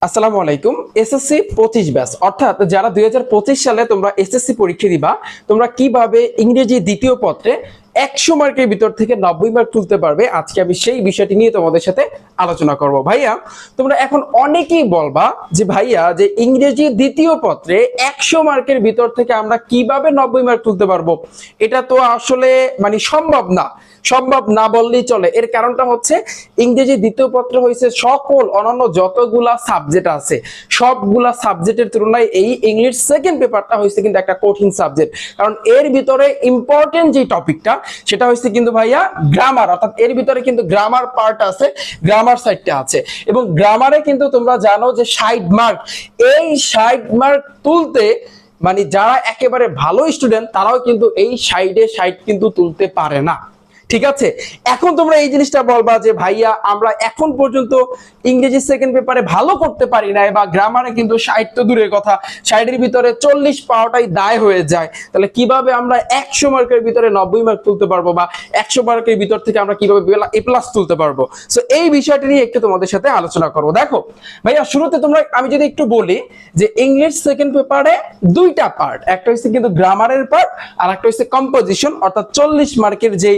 আসসালামু আলাইকুম। SSC 25 batch অর্থাৎ যারা 2025 সালে তোমরা এসএসসি পরীক্ষা দিবা, তোমরা কিভাবে ইংরেজি দ্বিতীয় পত্রে 100 মার্কের ভিতর থেকে 90 মার্ক তুলতে পারবে, আজকে আমি সেই বিষয়টি নিয়ে তোমাদের সাথে আলোচনা করব। ভাইয়া, তোমরা এখন অনেকেই বলবা যে ভাইয়া যে ইংরেজি দ্বিতীয় পত্রে 100 মার্কের ভিতর থেকে আমরা কিভাবে 90 মার্ক তুলতে পারবো, এটা তো আসলে সম্ভব না বললেই চলে। এর কারণটা হচ্ছে ইংরেজি দ্বিতীয় পত্র হয়েছে সকল অন্যান্য যতগুলা সাবজেক্ট আছে সবগুলা সাবজেক্টের তুলনায় এই ইংলিশ সেকেন্ড পেপারটা হয়েছে কিন্তু একটা কঠিন সাবজেক্ট। কারণ এর ভিতরে ইম্পর্টেন্ট যে টপিকটা সেটা হচ্ছে কিন্তু ভাইয়া গ্রামার, অর্থাৎ এর ভিতরে কিন্তু গ্রামার পার্ট আছে, গ্রামার সাইডটা আছে। এবং গ্রামারে কিন্তু তোমরা জানো যে 60 মার্ক, এই 60 মার্ক তুলতে মানে যারা একেবারে ভালো স্টুডেন্ট তারাও কিন্তু এই 60 কিন্তু তুলতে পারে না। ঠিক আছে, এখন তোমরা এই জিনিসটা বলবা যে ভাইয়া আমরা এখন পর্যন্ত ইংরেজি সেকেন্ড পেপারে ভালো করতে পারি না, বা গ্রামারে কিন্তু 60 তো দূরের কথা, 60 এর ভিতরে 40 পাওয়াটাই দায় হয়ে যায়, তাহলে কিভাবে আমরা 100 মার্কের ভিতরে 90 মার্ক তুলতে পারবো, বা 100 মার্কের ভিতর থেকে আমরা কিভাবে এ প্লাস তুলতে পারবো? সো এই বিষয়টা নিয়ে একটু তোমাদের সাথে আলোচনা করবো। দেখো ভাইয়া, শুরুতে আমি যদি একটু বলি যে ইংলিশ সেকেন্ড পেপারে দুইটা পার্ট, একটা হচ্ছে কিন্তু গ্রামারের পার্ট আর একটা হচ্ছে কম্পোজিশন, অর্থাৎ 40 মার্কের যে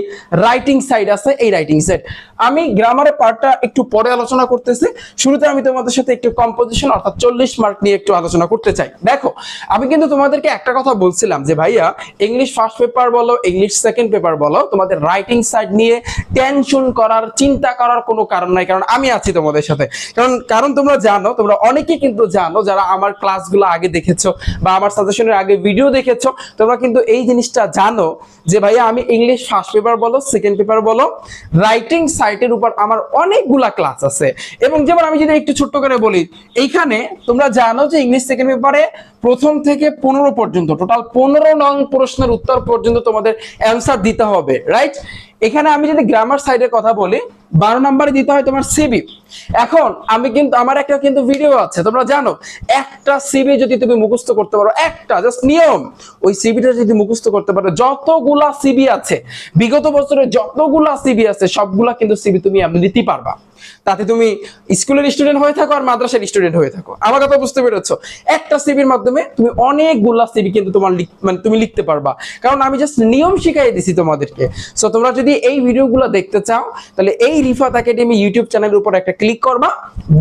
রাইটিং সাইড আছে এই রাইটিং সাইড। আমি গ্রামারের পার্টটা একটু পরে আলোচনা করতেছি, শুরুতে আমি তোমাদের সাথে একটু কম্পোজিশন অর্থাৎ 40 মার্ক নিয়ে একটু আলোচনা করতে চাই। দেখো, আমি কিন্তু তোমাদেরকে একটা কথা বলছিলাম যে ভাইয়া ইংলিশ ফার্স্ট পেপার বলো, ইংলিশ সেকেন্ড পেপার বলো, তোমাদের রাইটিং সাইড নিয়ে টেনশন করার, চিন্তা করার কোনো কারণ নাই, কারণ আমি আছি তোমাদের সাথে। কারণ তোমরা জানো, তোমরা অনেকেই কিন্তু জানো যারা আমার ক্লাসগুলো আগে দেখেছো বা আমার সাজেশনের আগে ভিডিও দেখেছো, তোমরা কিন্তু এই জিনিসটা জানো যে ভাইয়া আমি ইংলিশ ফার্স্ট পেপার বলো, সেকেন্ড পেপার বলো, রাইটিং সাইটের উপর আমার অনেকগুলা ক্লাস আছে। এবং যেমন আমি যদি একটু ছোট্ট করে বলি, এইখানে তোমরা জানো যে ইংলিশ সেকেন্ড পেপারে প্রথম থেকে 15 পর্যন্ত, টোটাল 15 নং প্রশ্নের উত্তর পর্যন্ত তোমাদের অ্যান্সার দিতে হবে, রাইট? এখানে আমি যদি গ্রামার সাইডের কথা বলি, 12 নম্বরে দিতে হয় তোমার সিবি। এখন আমার একটা কিন্তু ভিডিও আছে, তোমরা জানো একটা সিবি যদি তুমি মুখস্থ করতে পারো, একটা জাস্ট নিয়ম, ওই সিবিটা যদি মুখস্থ করতে পারো, যতগুলা সিবি আছে বিগত বছরে যতগুলা সিবি আছে সবগুলা কিন্তু সিবি তুমি এমনি দিতে পারবা, তাতে তুমি স্কুলের স্টুডেন্ট হয়ে থাকো আর মাদ্রাসার স্টুডেন্ট হয়ে থাকো। আমার কথা বুঝতে পেরেছো? একটা সিবির মাধ্যমে তুমি অনেকগুলা সিবি কিন্তু তুমি লিখতে পারবা, কারণ আমি জাস্ট নিয়ম শিখাই দিছি তোমাদেরকে। সো তোমরা যদি এই ভিডিওগুলো দেখতে চাও তাহলে এই রিফাত একাডেমি ইউটিউব চ্যানেলের উপর একটা ক্লিক করবা,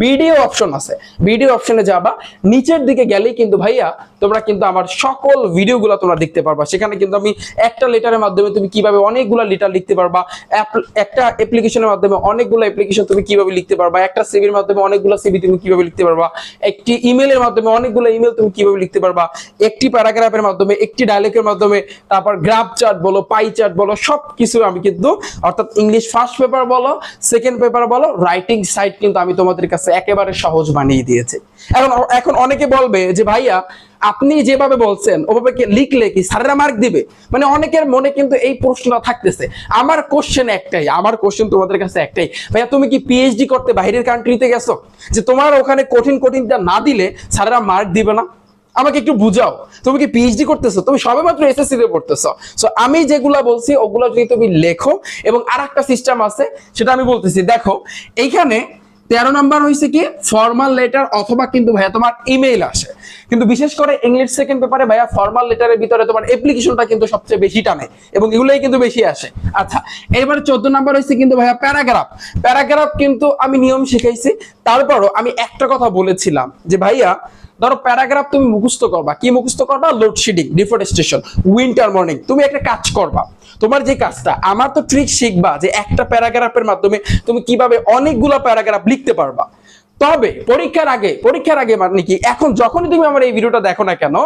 ভিডিও অপশন আছে, ভিডিও অপশনে যাবা, নিচের দিকে গেলেই কিন্তু ভাইয়া তোমরা কিন্তু আমার সকল ভিডিওগুলো তোমরা দেখতে পারবা। সেখানে কিন্তু আমি একটা লেটারের মাধ্যমে তুমি কিভাবে অনেকগুলা লেটার লিখতে পারবা, একটা অ্যাপ্লিকেশনের মাধ্যমে অনেকগুলো অ্যাপ্লিকেশন তুমি কিভাবে লিখতে পারবা, একটা সিভির মাধ্যমে অনেকগুলো সিভি তুমি কিভাবে লিখতে পারবা, একটি ইমেলের মাধ্যমে অনেকগুলো ইমেল তুমি কিভাবে লিখতে পারবা, একটি প্যারাগ্রাফের মাধ্যমে, একটি ডায়লগের মাধ্যমে, তারপর গ্রাফ চার্ট বলো, পাই চার্ট বলো, সবকিছু আমি কিন্তু অর্থাৎ ইংলিশ ফার্স্ট পেপার বলো, সেকেন্ড পেপার বলো, রাইটিং সাইড কিন্তু আমি তোমাদের কাছে একেবারে সহজ বানিয়ে দিয়েছি। এখন অনেকে বলবে যে ভাইয়া আপনি যেভাবে বলছেন ওভাবে লিখলে কি স্যারেরা মার্ক দিবে? মানে অনেকের মনে কিন্তু এই প্রশ্নটা থাকতেছে। আমার কোশ্চেন তোমাদের কাছে একটাই, ভাইয়া তুমি কি পিএইচডি করতে বাইরের কান্ট্রিতে গেছো যে তোমার ওখানে কঠিনটা না দিলে স্যারেরা মার্ক দিবে না? আমাকে একটু বুঝাও, তুমি কি পিএইচডি করতেছো? তুমি সবেমাত্র এসএসসি তে পড়তেছো। সো আমি যেগুলা বলছি ওগুলা যদি তুমি লেখো, এবং আরেকটা সিস্টেম আছে সেটা আমি বলতেছি। দেখো এইখানে 13 নাম্বার হয়েছে কি ফর্মাল লেটার, অথবা কিন্তু ভাইয়া তোমার ইমেইল আসে, কিন্তু বিশেষ করে ইংলিশ সেকেন্ড পেপারে ভাইয়া ফর্মাল লেটারের ভিতরে তোমার অ্যাপ্লিকেশনটা কিন্তু সবচেয়ে বেশি টানে, এবং এগুলোই কিন্তু বেশি আসে। আচ্ছা, এবারে 14 নাম্বার হয়েছে কিন্তু ভাইয়া প্যারাগ্রাফ কিন্তু আমি নিয়ম শিখাইছি। তারপরও আমি একটা কথা বলেছিলাম যে ভাইয়া ধরো প্যারাগ্রাফ তুমি মুখস্থ করবা, কি মুখস্থ করবা? Load shedding, deforestation, winter morning. তুমি একটা কাজ করবা, তোমার যে কাজটা, আমার তো ট্রিক শিখবা যে একটা প্যারাগ্রাফের মাধ্যমে তুমি কিভাবে অনেকগুলো প্যারাগ্রাফ লিখতে পারবা। তবে পরীক্ষার আগে মানে কি, এখন যখনই তুমি আমার এই ভিডিওটা দেখো না কেন,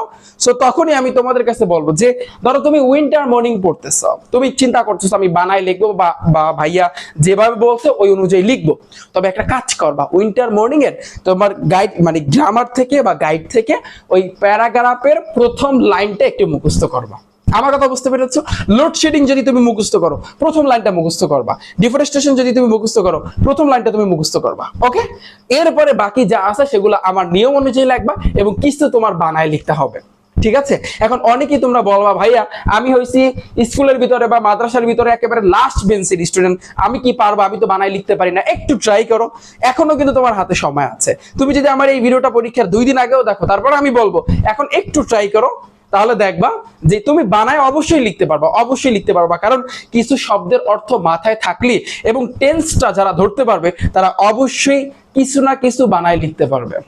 সো তখনই আমি তোমাদের কাছে বলবো যে ধরো তুমি উইন্টার মর্নিং পড়তেছো, তুমি চিন্তা করতেছো আমি বানাই লিখবো বা ভাইয়া যেভাবে বলছে ওই অনুযায়ী লিখবো। তবে একটা কাজ করবা, উইন্টার মর্নিং এর তোমার গাইড মানে গ্রামার থেকে বা গাইড থেকে ওই প্যারাগ্রাফের প্রথম লাইনটা একটু মুখস্থ করবা। আমার কথা বুঝতে পেরেছো? লোডশেডিং যদি তুমি মুখস্থ করো, প্রথম লাইনটা মুখস্থ করবা। ডিফরেস্টেশন যদি তুমি মুখস্থ করো, প্রথম লাইনটা তুমি মুখস্থ করবা। ওকে, এরপরে বাকি যা আছে সেগুলো আমার নিয়ম অনুযায়ী লিখবা, এবং কিছু তোমার বানায় লিখতে হবে। ঠিক আছে, এখন অনেকেই তোমরা বলবা ভাইয়া আমি হইছি স্কুলের ভিতরে বা মাদ্রাসার ভিতরে একেবারে লাস্ট বেঞ্চের স্টুডেন্ট, আমি কি পারবো, আমি তো বানাই লিখতে পারি না। একটু ট্রাই করো, এখনো কিন্তু তোমার হাতে সময় আছে। তুমি যদি আমার এই ভিডিওটা পরীক্ষার 2 দিন আগেও দেখো, তারপর আমি বলবো এখন একটু ট্রাই করো, তাহলে দেখবা যে তুমি বানায় অবশ্যই লিখতে পারবা, অবশ্যই লিখতে পারবা। কারণ কিছু শব্দের অর্থ মাথায় থাকলে এবং টেন্সটা যারা ধরতে পারবে তারা অবশ্যই কিছু না কিছু বানায় লিখতে পারবে।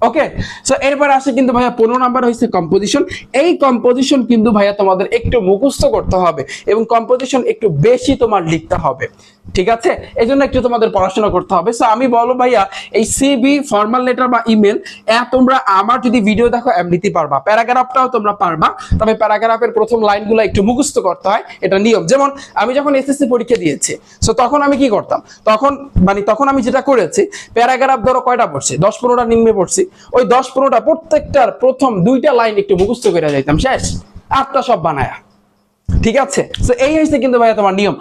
ওকে, সো এরপর আসে কিন্তু ভাইয়া 15 নাম্বার হইছে কম্পোজিশন। এই কম্পোজিশন কিন্তু ভাইয়া তোমাদের একটু মুখস্থ করতে হবে এবং কম্পোজিশন একটু বেশি তোমার লিখতে হবে। ঠিক আছে, এই জন্য একটু তোমাদের পড়াশোনা করতে হবে। সো আমি বলবো ভাইয়া এই সিবি, ফর্মাল লেটার বা ইমেল তোমরা আমার যদি ভিডিও দেখো এমনিতেই পারবা, প্যারাগ্রাফটাও তোমরা পারবা, তবে প্যারাগ্রাফের প্রথম লাইনগুলো একটু মুখস্থ করতে হয়, এটা নিয়ম। যেমন আমি যখন এসএসসি পরীক্ষা দিয়েছি, সো তখন আমি কি করতাম, তখন আমি যেটা করেছি, প্যারাগ্রাফ ধরো কয়টা পড়ছি, 10-15টা নিম্নে পড়ছি, ওই 10-15টা প্রত্যেকটার প্রথম 2টা লাইন একটু মুখস্থ করে যাইতাম, শেষ 8টা সব বানায়া। ঠিক আছে, তো এই হইছে কিন্তু ভাইয়া তোমার নিয়ম।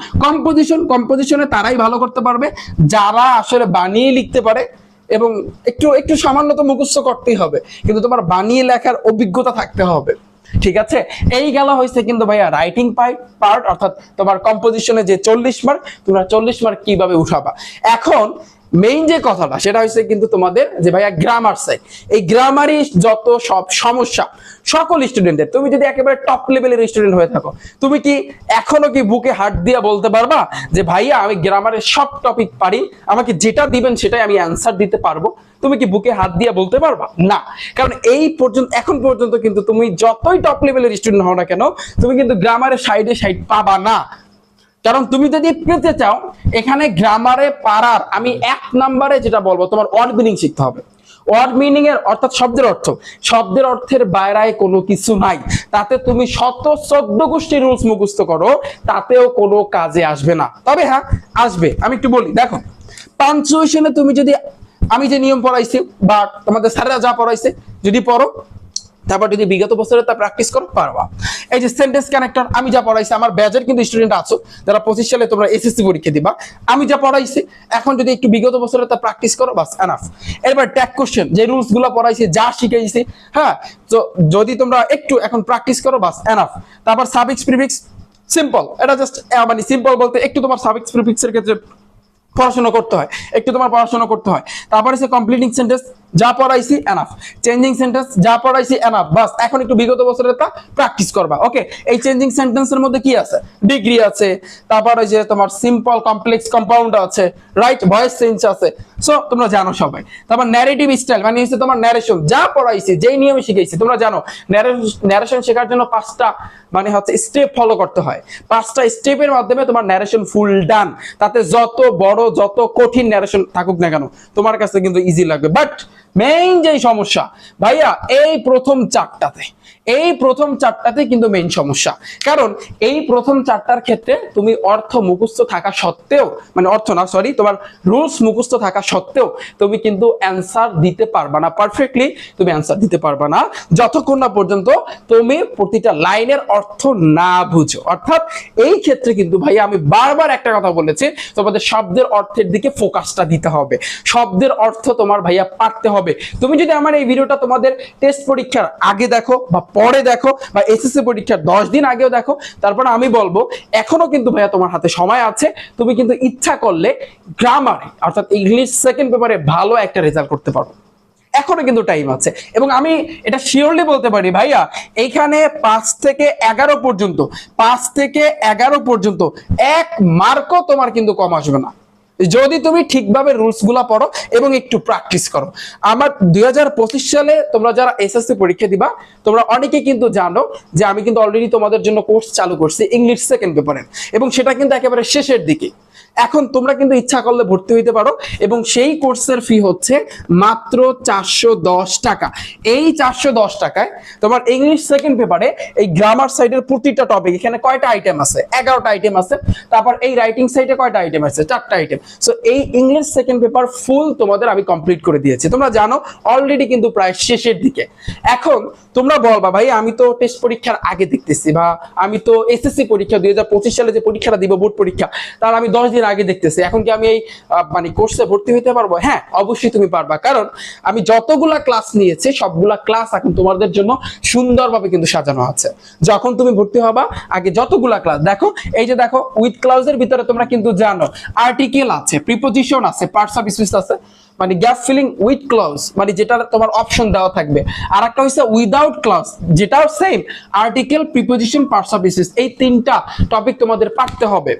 কম্পোজিশনে তারাই ভালো করতে পারবে যারা আসলে বানিয়ে লিখতে পারে, এবং একটু একটু সামান্য তো মুখস্থ করতেই হবে, কিন্তু তোমার বানিয়ে লেখার অভিজ্ঞতা থাকতে হবে। ঠিক আছে, এই গেল হইছে কিন্তু ভাইয়া রাইটিং পার্ট, অর্থাৎ তোমার কম্পোজিশনে যে 40 মার্ক, তোমরা 40 মার্ক কিভাবে উঠাবা। এখন মেইন যে কথাটা সেটা হচ্ছে কিন্তু তোমাদের যে ভাইয়া গ্রামার সাইড, এই গ্রামারই যত সব সমস্যা সকল স্টুডেন্টের। তুমি যদি একেবারে টপ লেভেলের স্টুডেন্ট হয়ে থাকো, তুমি কি এখনো কি বুকে হাত দিয়ে বলতে পারবা যে ভাইয়া আমি গ্রামারের সব টপিক পারি, আমাকে যেটা দিবেন সেটাই আমি অ্যান্সার দিতে পারবো? তুমি কি বুকে হাত দিয়ে বলতে পারবা? না, কারণ এখন পর্যন্ত কিন্তু তুমি যতই টপ লেভেলের স্টুডেন্ট হও না কেন, তুমি কিন্তু গ্রামারের সাইড পাবা না। কারণ তুমি যদি পেতে চাও এখানে গ্রামারে পারার, আমি 1 নম্বরে যেটা বলবো, তোমার ওয়ার্ড মিনিং শিখতে হবে। ওয়ার্ড মিনিং এর অর্থাৎ শব্দের অর্থের বাইরে কোনো কিছু নাই। তাতে তুমি 14 গোষ্ঠী রুলস মুখস্থ করো, তাতেও কোনো কাজে আসবে না। তবে হ্যাঁ আসবে, আমি একটু বলি। দেখো, পাঞ্চুয়েশনে তুমি যদি আমি যে নিয়ম পড়াইছি বা তোমাদের স্যাররা যা পড়াইছে যদি পড়ো, তারপর যদি বিগত বছরে তা প্র্যাকটিস করো, পারবা। এই যে সেন্টেন্স কানেক্টর আমি যা পড়াইছি, আমার ব্যাচের কিন্তু স্টুডেন্ট আছো যারা 25 সালে তোমরা এসএসসি পরীক্ষা দিবা, আমি যা পড়াইছি এখন যদি একটু বিগত বছরে তা প্র্যাকটিস করো, বাস এনাফ। এরপর ট্যাগ কোশ্চেন, যে রুলস গুলো পড়াইছি, যা শিখাইছি, হ্যাঁ, তো যদি তোমরা একটু এখন প্র্যাকটিস করো, বাস এনাফ। তারপর সাফিক্স প্রিফিক্স, সিম্পল, এটা জাস্ট মানে সিম্পল বলতে একটু তোমার সাফিক্স প্রিফিক্সের ক্ষেত্রে পড়াশোনা করতে হয়, একটু তোমার পড়াশোনা করতে হয়। তারপরে সে কমপ্লিটিং সেন্টেন্স যা পড়াইছি এনাফ, চেঞ্জিং সেন্টেন্স যা পড়াইছি এনাফ, বাস এখন একটু বিগত বছরের তা প্র্যাকটিস করবা। ওকে, এই চেঞ্জিং সেন্টেন্সের মধ্যে কি আছে, ডিগ্রি আছে, তারপরে যে তোমার সিম্পল কমপ্লেক্স কম্পাউন্ড আছে, রাইট, ভয়েস চেঞ্জ আছে, সো তোমরা জানো সবাই। তারপর ন্যারেটিভ স্টাইল মানে হচ্ছে তোমার ন্যারেশন, যা পড়াইছি, যেই নিয়মে শিখাইছি, তোমরা জানো ন্যারেশন শেখার জন্য 5টা মানে হচ্ছে স্টেপ ফলো করতে হয়। 5টা স্টেপের মাধ্যমে তোমার ন্যারেশন ফুল ডান। তাতে যত বড় যত কঠিন ন্যারেশন থাকুক না কেন, তোমার কাছে কিন্তু ইজি লাগবে। বাট মেইন যেই সমস্যা ভাইয়া এই প্রথম চারটাতে কিন্তু মেইন সমস্যা। কারণ এই প্রথম 4টার ক্ষেত্রে তুমি অর্থ মুখস্থ থাকা সত্ত্বেও, মানে অর্থ না সরি, তোমার রুলস মুখস্থ থাকা সত্ত্বেও তুমি কিন্তু অ্যান্সার দিতে পারবা না, পারফেক্টলি তুমি অ্যান্সার দিতে পারবা না যতক্ষণ না পর্যন্ত তুমি প্রতিটা লাইনের অর্থ না বুঝো। অর্থাৎ এই ক্ষেত্রে কিন্তু ভাইয়া আমি বারবার একটা কথা বলেছি, তোমাদের শব্দের অর্থের দিকে ফোকাসটা দিতে হবে, শব্দের অর্থ তোমার ভাইয়া পারতে হবে। তুমি যদি আমার এই ভিডিওটা তোমাদের টেস্ট পরীক্ষার আগে দেখো বা পরে দেখো বা এসএসসি পরীক্ষার 10 দিন আগেও দেখো, তারপর আমি বলবো এখনো কিন্তু ভাইয়া তোমার হাতে সময় আছে। তুমি কিন্তু ইচ্ছা করলে গ্রামারে অর্থাৎ ইংলিশ সেকেন্ড পেপারে ভালো একটা রেজাল্ট করতে পারো, এখনো কিন্তু টাইম আছে। এবং আমি এটা শিওরলি বলতে পারি ভাইয়া, এইখানে 5 থেকে 11 পর্যন্ত 1 মার্কও তোমার কিন্তু কম আসবে না, যদি তুমি ঠিকভাবে রুলস গুলা পড়ো এবং একটু প্র্যাকটিস করো। আমার 2025 সালে তোমরা যারা এসএসসি পরীক্ষা দিবা, তোমরা অনেকে কিন্তু জানো যে আমি কিন্তু অলরেডি তোমাদের জন্য কোর্স চালু করছি ইংলিশ সেকেন্ড পেপারের, এবং সেটা কিন্তু একেবারে শেষের দিকে। এখন তোমরা কিন্তু ইচ্ছা করলে ভর্তি হইতে পারো, এবং সেই কোর্সের ফি হচ্ছে মাত্র 410 টাকা। এই 410 টাকায় তোমার ইংলিশ সেকেন্ড পেপারে এই গ্রামার সাইডের প্রতিটা টপিক, এখানে কয়টা আইটেম আছে, 11টা আইটেম আছে। তারপর এই রাইটিং সাইডে কয়টা আইটেম আছে, 4টা আইটেম। সো এই ইংলিশ সেকেন্ড পেপার ফুল তোমাদের আমি কমপ্লিট করে দিয়েছি, তোমরা জানো অলরেডি কিন্তু প্রায় শেষের দিকে। এখন তোমরা বলবা ভাই আমি তো টেস্ট পরীক্ষার আগে দেখতেছি, বা আমি তো এসএসসি পরীক্ষা 2025 সালে যে পরীক্ষাটা দিব বোর্ড পরীক্ষা তার আমি 10 দিন আগে দেখতেছি, এখন কি আমি এই মানে কোর্সে ভর্তি হতে পারবো? হ্যাঁ অবশ্যই তুমি পারবা, কারণ আমি যতগুলা ক্লাস নিয়েছি সবগুলা ক্লাস এখন তোমাদের জন্য সুন্দরভাবে কিন্তু সাজানো আছে। যখন তুমি ভর্তি হবা আগে যতগুলা ক্লাস দেখো, এই যে দেখো উইথ ক্লাউজের ভিতরে তোমরা কিন্তু জানো আর্টিকেল আছে, প্রিপোজিশন আছে, পার্টস অফ স্পিচ আছে, মানে গ্যাপ ফিলিং উইথ ক্লজ মানে যেটা তোমার অপশন দেওয়া থাকবে, আর একটা হচ্ছে উইদাউট ক্লজ যেটাও same article, preposition, parts of speech, এই তিনটা টপিক তোমাদের পড়তে হবে।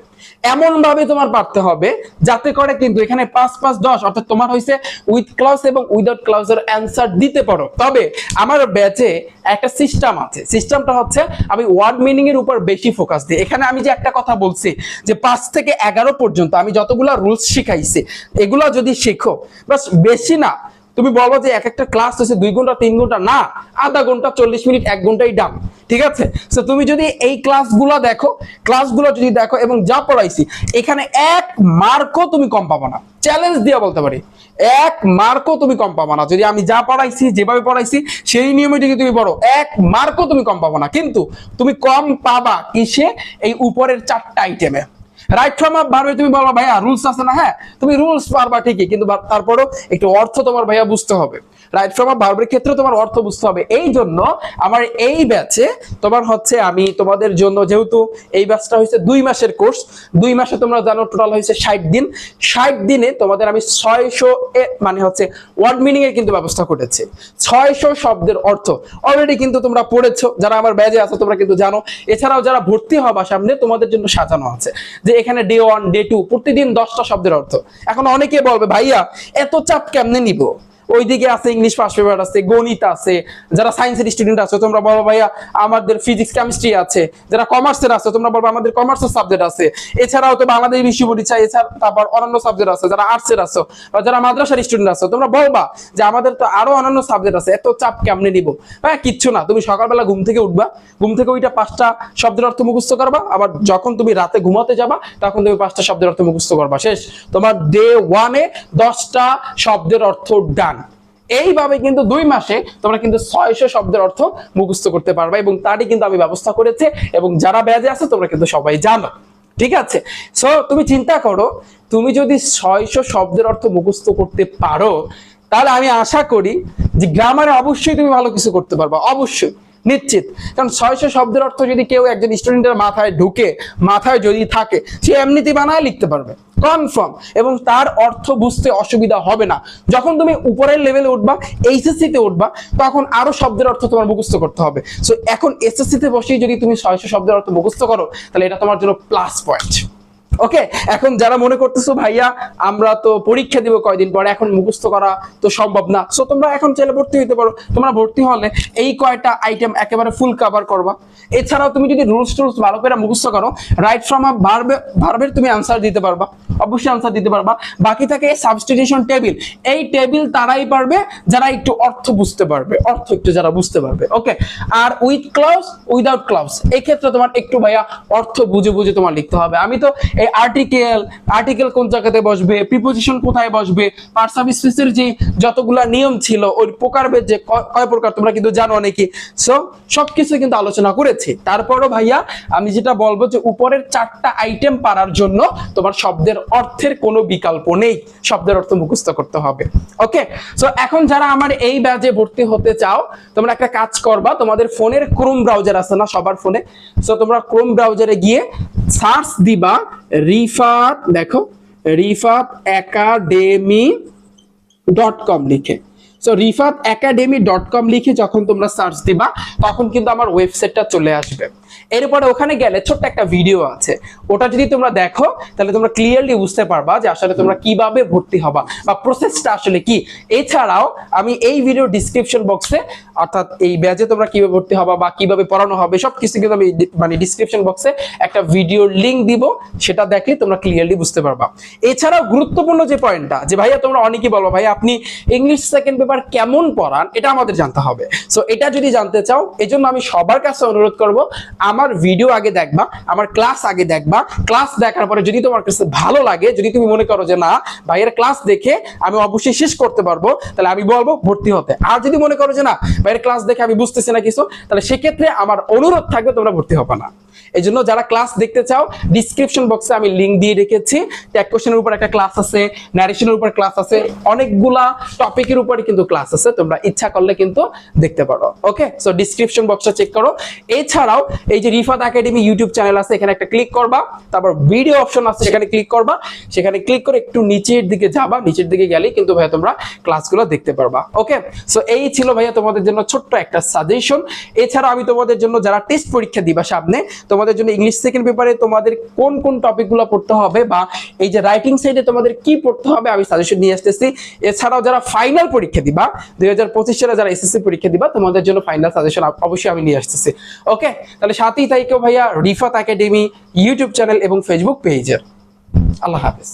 এমন ভাবে তোমার পড়তে হবে যাতে করে কিন্তু এখানে 5 5 10 অর্থাৎ তোমার হইছে উইথ ক্লজ এবং উইদাউট ক্লজের অ্যানসার দিতে পারো। তবে আমার ব্যাচে একটা সিস্টেম আছে, সিস্টেমটা হচ্ছে আমি ওয়ার্ড মিনিং এর উপর বেশি ফোকাস দিই। এখানে আমি যে একটা কথা বলছি যে 5 থেকে 11 পর্যন্ত আমি যতগুলা রুলস শিখাইছি এগুলা যদি শেখো, বাস বেশি না, তুমি বলবো যে এক একটা ক্লাস হচ্ছে 2 ঘন্টা 3 ঘন্টা না, আধা ঘন্টা 40 মিনিট 1 ঘন্টাই ডান, ঠিক আছে? সো তুমি যদি এই ক্লাসগুলো যদি দেখো এবং যা পড়াইছি এখানে 1 মার্কও তুমি কম পাবো না, চ্যালেঞ্জ দিয়ে বলতে পারি 1 মার্কও তুমি কম পাবো না। যদি আমি যা পড়াইছি যেভাবে পড়াইছি সেই নিয়মে যদি তুমি পড়ো 1 মার্কও তুমি কম পাবো না, কিন্তু তুমি কম পাবা কিসে? এই উপরের 4টা আইটেমে। রাইট ফ্রম আপ ভার্বে তুমি বলবা ভাইয়া রুলস আছে না, হ্যাঁ তুমি রুলস পারবা ঠিকই, কিন্তু তারপরও একটু অর্থ তোমার ভাইয়া বুঝতে হবে। রাইট ফ্রম আপ ভার্বের ক্ষেত্রে তোমার অর্থ বুঝতে হবে। এই জন্য আমার এই ব্যাচে তোমার হচ্ছে আমি তোমাদের জন্য, যেহেতু এই ব্যাচটা হচ্ছে 2 মাসের কোর্স, 2 মাসে তোমরা জানো টোটাল হয়েছে 60 দিন, 60 দিনে তোমাদের আমি 600 মানে হচ্ছে ওয়ার্ড মিনিং এর কিন্তু ব্যবস্থা করেছি। 600 শব্দের অর্থ অলরেডি কিন্তু তোমরা পড়েছো, যারা আমার ব্যাচে আছো তোমরা কিন্তু জানো। এছাড়াও যারা ভর্তি হবা সামনে তোমাদের জন্য সাজানো আছে যে এখানে ডে 1 ডে 2 প্রতিদিন 10টা শব্দের অর্থ। এখন অনেকে বলবে ভাইয়া এত চাপ কেমনে নিব, ওইদিকে আছে ইংলিশ ফার্স্ট পেপার আছে, গণিত আছে, যারা সায়েন্সের স্টুডেন্ট আছে তোমরা বলো ভাইয়া আমাদের ফিজিক্স কেমিস্ট্রি আছে, যারা কমার্সের আছে তোমরা বলবো আমাদের কমার্সের সাবজেক্ট আছে, এছাড়াও তো বাংলাদেশ বিশ্ব পরিচয়, এছাড়া তারপর অন্যান্য সাবজেক্ট আছে, যারা আর্টসের আছে বা যারা মাদ্রাসার স্টুডেন্ট আছে তোমরা বলবা যে আমাদের তো আরো অন্যান্য সাবজেক্ট আছে, এত চাপ কেমনে নিব? ভাইয়া কিচ্ছু না, তুমি সকালবেলা ঘুম থেকে উঠবা, ঘুম থেকে ওইটা 5টা শব্দের অর্থ মুখস্থ করবা, আবার যখন তুমি রাতে ঘুমাতে যাবা তখন তুমি 5টা শব্দের অর্থ মুখস্থ করবা, শেষ, তোমার ডে 1 এ 10টা শব্দের অর্থ ডান। এইভাবে কিন্তু 2 মাসে তোমরা কিন্তু 600 শব্দের অর্থ মুখস্থ করতে পারবে, এবং তারই কিন্তু আমি ব্যবস্থা করেছি, এবং যারা ব্যাচে আছে তোমরা কিন্তু সবাই জানো, ঠিক আছে? সো তুমি চিন্তা করো, তুমি যদি 600 শব্দের অর্থ মুখস্থ করতে পারো তাহলে আমি আশা করি যে গ্রামারে অবশ্যই তুমি ভালো কিছু করতে পারবা, অবশ্যই নিশ্চিত। কারণ 600 শব্দের অর্থ যদি কেউ একজন স্টুডেন্টের মাথায় ঢুকে, মাথায় যদি থাকে, সে এমনিতেই বানায় লিখতে পারবে কনফার্ম, এবং তার অর্থ বুঝতে অসুবিধা হবে না। যখন তুমি উপরের লেভেলে উঠবা, এইচএসসি তে উঠবা, তখন আরো শব্দের অর্থ তোমার মুখস্থ করতে হবে। সো এখন এসএসসি তে বসেই যদি তুমি 600 শব্দের অর্থ মুখস্থ করো তাহলে এটা তোমার জন্য প্লাস পয়েন্ট। ওকে, এখন যারা মনে করতেছো ভাইয়া আমরা তো পরীক্ষা দিব কয়দিন পরে, এখন মুখস্থ করা তো সম্ভব না, সো তোমরা এখন চাইলে ভর্তি হতে পারো। তোমরা ভর্তি হলে এই কয়টা আইটেম একেবারে ফুল কভার করবা। এছাড়াও তুমি যদি রুলস টুলস ভালো করে মুখস্থ করো, রাইট ফ্রম আপ ভার্বের তুমি আনসার দিতে পারবা, অবশ্যই আনসার দিতে পারবা। বাকি থাকে সাবস্টিটিউশন টেবিল, এই টেবিল তারাই পারবে যারা একটু অর্থ বুঝতে পারবে, অর্থ একটু যারা বুঝতে পারবে। ওকে, আর উইথ ক্লাউজ উইদাউট ক্লাউজ এই ক্ষেত্রে তোমার একটু ভাইয়া অর্থ বুঝে বুঝে তোমার লিখতে হবে। আমি তো এই আর্টিকেল কোন জায়গাতে বসবে, প্রিপোজিশন কোথায় বসবে, পার্টস অফ স্পিচের যে যতগুলা নিয়ম ছিল, ওই প্রকারভেদ যে কয় প্রকার তোমরা কিন্তু জানো অনেকে, সো সবকিছু কিন্তু আলোচনা করেছি। তারপরও ভাইয়া আমি যেটা বলবো যে উপরের 4টা আইটেম পারার জন্য তোমার শব্দের অর্থের কোনো বিকল্প নেই, শব্দের অর্থ মুখস্থ করতে হবে। ওকে, সো এখন যারা আমার এই ব্যাচে ভর্তি হতে চাও তোমরা একটা কাজ করবা, তোমাদের ফোনের ক্রোম ব্রাউজার আছে না সবার ফোনে, সো তোমরা ক্রোম ব্রাউজারে গিয়ে সার্চ দিবা রিফাত, দেখো rifatacademy.com লিখে, সো rifatacademy.com লিখে যখন তোমরা সার্চ দিবা তখন কিন্তু আমার ওয়েবসাইটটা চলে আসবে। এরপরে ওখানে গেলে ছোট্ট একটা ভিডিও আছে, ওটা যদি তোমরা দেখো তাহলে তোমরা ক্লিয়ারলি বুঝতে পারবা যে আসলে তোমরা কিভাবে ভর্তি হবা বা প্রসেসটা আসলে কি। এছাড়াও আমি এই ভিডিও ডিসক্রিপশন বক্সে, অর্থাৎ এই ব্যাচে তোমরা কিভাবে ভর্তি হবা বা কিভাবে পড়ানো হবে সবকিছু কিন্তু আমি মানে ডিসক্রিপশন বক্সে একটা ভিডিওর লিংক দিব, সেটা দেখলে তোমরা ক্লিয়ারলি বুঝতে পারবা। এছাড়াও গুরুত্বপূর্ণ যে পয়েন্টটা, যে ভাইয়া তোমরা অনেকেই বলো ভাই আপনি ইংলিশ সেকেন্ড পেপার কেমন পড়ান, এটা আমাদের জানতে হবে। সো এটা যদি জানতে চাও, এজন্য আমি সবার কাছে অনুরোধ করব আমার ভিডিও আগে দেখবা, আমার ক্লাস আগে দেখবা। ক্লাস দেখার পরে যদি তোমার কাছে ভালো লাগে, যদি তুমি মনে করো যে না ভাইয়ের ক্লাস দেখে আমি অবশ্যই শেষ করতে পারবো, তাহলে আমি বলবো ভর্তি হতে। আর যদি মনে করো যে না ভাইয়ের ক্লাস দেখে আমি বুঝতেছি না কিছু, তাহলে সেক্ষেত্রে আমার অনুরোধ থাকবে তোমরা ভর্তি হবে না। এই জন্য যারা ক্লাস দেখতে চাও, ডিসক্রিপশন বক্সে আমি লিঙ্ক দিয়ে রেখেছি। ট্যাগ কোশ্চেনের উপর একটা ক্লাস আছে, ন্যারেশনের উপর ক্লাস আছে, অনেকগুলা টপিকের উপরে কিন্তু ক্লাস আছে, তোমরা ইচ্ছা করলে কিন্তু দেখতে পারো। ওকে, সো ডিসক্রিপশন বক্সটা চেক করো। এছাড়াও এই যে রিফাত একাডেমি ইউটিউব চ্যানেল আছে, এখানে একটা ক্লিক করবা, তারপর ভিডিও অপশন আছে সেখানে ক্লিক করবা, সেখানে ক্লিক করে একটু নিচের দিকে যাবা, নিচের দিকে গেলেই কিন্তু ভাইয়া তোমরা ক্লাসগুলো দেখতে পারবা। ওকে, সো এই ছিল ভাইয়া তোমাদের জন্য ছোট্ট একটা সাজেশন। এছাড়া আমি তোমাদের জন্য যারা টেস্ট পরীক্ষা দিবা সামনে, তোমাদের জন্য ইংলিশ সেকেন্ড পেপারে তোমাদের কোন কোন টপিকগুলো পড়তে হবে বা এই যে রাইটিং সাইডে তোমাদের কি পড়তে হবে আমি সাজেশন নিয়ে আসতেছি। এছাড়াও যারা ফাইনাল পরীক্ষা দিবা 2025 সালে, যারা এসএসসি পরীক্ষা দিবা, তোমাদের জন্য ফাইনাল সাজেশন অবশ্যই আমি নিয়ে আসতেছি। ওকে, তাহলে 7ই তারিখে ভাইয়া রিফাত একাডেমি ইউটিউব চ্যানেল এবং ফেসবুক পেজের। আল্লাহ হাফেজ।